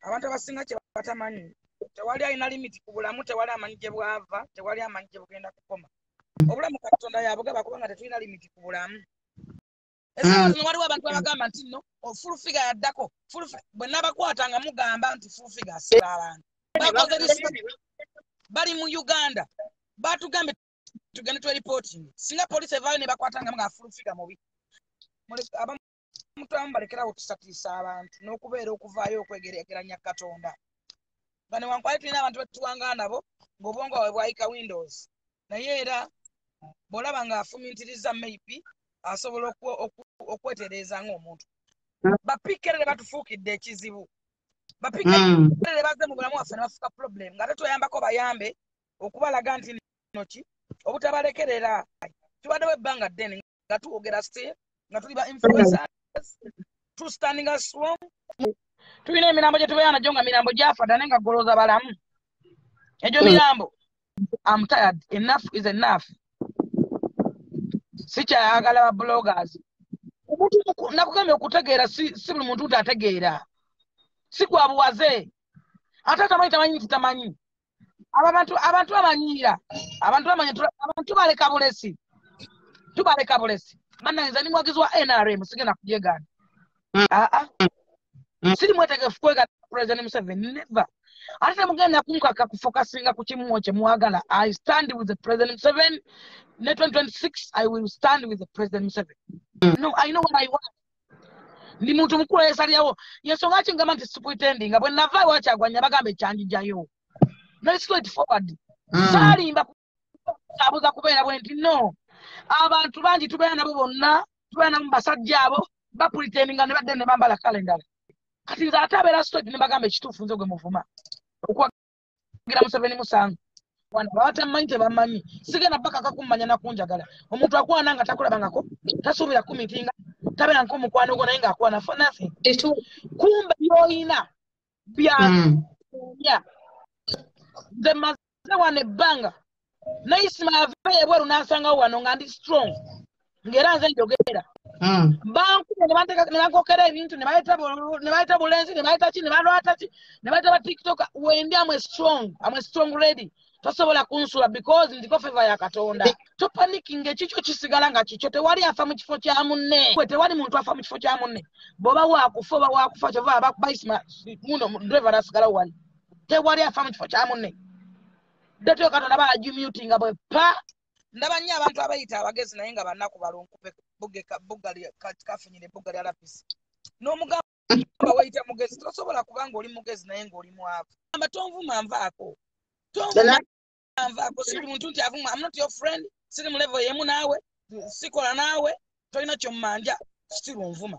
abantu abasinga kye batamanyi tewali alina limiti ku bulamu, tewali amanyi gye bwava, tewali amanyi gye bugenda kukoma. Obulamu Katonda yabugaba kubanga tetulina limiti ku bulamu. Esawa zino waliwo abantu abagamba nti no full figure yaddako bwe nabakwatanga mugamba nti full figure asiba abantu bali mu Uganda batugambye tugende twe reporting singa police evaayo ne bakwatanga nga full figure mubi Abamutadde balekerawo tusatiisa abantu n'okubeera okuvaayo okwegeranya Katonda. Bano wankwali tulina abantu betuwanga nabo ng'obwongo bwe bwayika Windows naye era bw'olaba ng'afumintiriza maybe asobola okwetereeza ng'omuntu. Bapikerere batufuukidde ekizibu. Bapikerere bazze mu bulamu waffe ne bafuuka problem nga tetweyambako bayambe okubalaga nti noki obutabalekerera. Tubaddewo ebbanga ddene nga tuwogera still nga tuli ba influencers to standing us strong. Tulina emirambo gye tubeera nagyo nga mirambo gyafa ddane nga golooza balamu. Egyo mirambo I'm tired. Enough is enough. Sikyayagala ba bloggers. Nakugambye okutegeera si buli muntu tategeera. Si kwa buwaze. Ate tamanyi tamanyi. Abantu amanyiira. Abantu baleka bulesi. Tubaleka bulesi. Bannange ni mwagizi wa NRM sigenda kujegaana. Siri mwetegefu kwega President Museveni never. Ate mugenda kunkaka kufocusinga ku kimu kye mwagala. I stand with the President Museveni. In 2026 I will stand with the President Museveni. No, I know what I want. Ndi muntu mukulu yesalyawo. Yensonga kingamba nti superintending bwe nava wakyagwanya bagambe kyanjijayo. No straight forward. Salimba abuza kubeera bwenti no. Abantu bangi tubeera nabo bonna, tubeera nabo basajja abo bapretendinga ne badde ne bambala kalendala. Kati nze ate abeera straight ne bagamba ekituufu nze gwe muvuma. Okwagira Museveni musango. Wana batamanyi tebamanyi. Sigenda baka kakumanya na kunjagala. Omuntu akwana nga takulabangako, tasuubira kumitinga, tabeera nk'omukwano gwo naye ng'akwana for nothing. Kumbe yoyina bya nze maze wana ebbanga naisima yavayo ebweru n'ansangawo wano nga ndi strong ng'era nze njogera bankube ne bankokera ebintu ne bayita bulenzi ne bayita ki ne balwata ki ne bayita ba TikTok wendi I'm a strong lady tosobola kunsula because ndiko favor ya Katonda topanikinga ekikyo kisigala nga kikyo tewali afa mu kifo kya munne tewali muntu afa mu kifo kya munne boba wakufa kyova abaisima muno driver asigala wali tewali afa mu kifo kya munne Dato Katonda bajumuting bwe pa ndabanye abantu abayita abagezi naye nga bannaku balonkupe buggali kafunyire buggali alapisi n'omugamba wayita mugezi tosobola kubanga oli mugezi naye ng'oli mwavu amba tonvuma nvaako siri muntu nti avuma I'm not your friend siri mu level yemu naawe sikola naawe tolina kyomanja still onvuma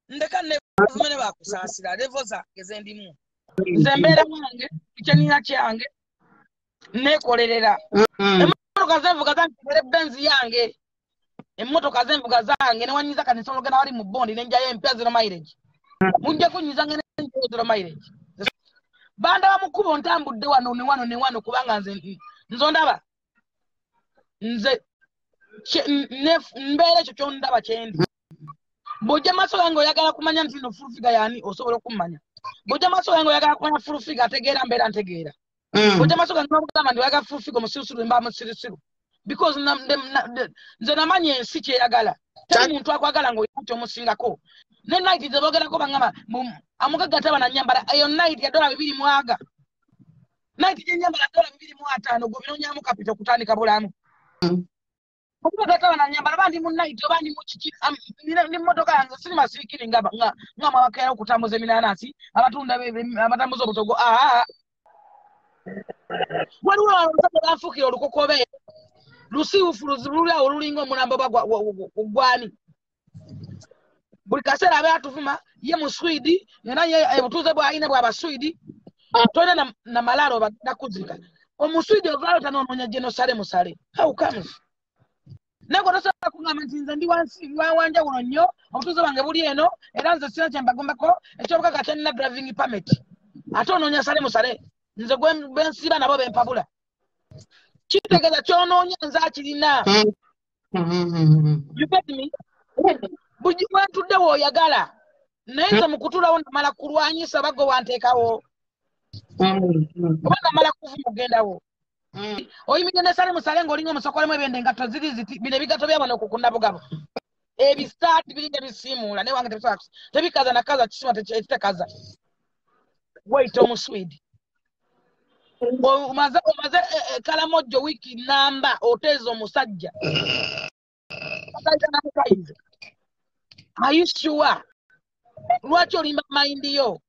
ndeka nevume ne bakusaasira level zange ze ndimu nze mbeera wange ekyenina kyange nekolerera emmotoka zenvuga zange benzi yange emmotoka zenvuga zange newanyiza kanisa ologena wali mu bondi nenjayo empya zero mileage munje kunyiza ngene zero mileage banda bamukubo ntambudde wano kubanga nze ndaba nze mbeere ekyo kyondaba kyendi bw'ojja maaso gange oyagala kumanya nti no full figure yani osobola okummanya bw'ojja maaso gange oyagala kumanya full figure ategeera mbeera ntegeera bw'ojja maaso gange n'okugamba nti oyagala full figure musirusiru mba musirusiru because nze namanya ensi kyeyagala teri muntu akwagala ng'olina ky'omusingako ne night ze boogerako bangamba amugagga taba na nyambala eyo night ya $200 night gye nyambala $250 gwe binonyamu kapita okutandika bulamu okuba taba na nyambala bandi mu night oba ndi mu kiki ndi mmotoka yange siri masiikiri nga amawakera okutambuza eminanasi abatambuza obutogo waliwo abasajja banfuukira olukokobe lusiiwufu lulyawo lulinga omulambo gwani buli kaseera abe atuvuma ye mu Swidi yena ye obutuuze bw'alina bw'Abaswidi tolina na malaalo bagenda kuzika omuswidi ovaayo tanoononya Jerusalem how comes nego tosobola kugamba nti nze ndi wanjawulo nnyo obutuuze bwange buli eno era nze sina kyembagombako ekyobukaga kyanina driving permit ate onoonya sale nze gwensiba nabo bempabula kitegeeza kyonoonya nze akirina you get me buli wentudde w'oyagala Neza mukutulawo namala kulwanyisa bago wanteekawo. Oba namala kuvu mugendawo. Oyimidde ne sale musale ng'olinga omusokolemu ebyo engatto ziri ziti bino ebigatto by'abano ku kunnabugabo. Ebisaati biringa bisiimuula naye wange tebikaza na kaza kisima ekitakaza. Wait omuswidi. Omaze kalamojjo wiiki namba oteeza omusajja. Are you sure? Lwaki olimba mayindi yo?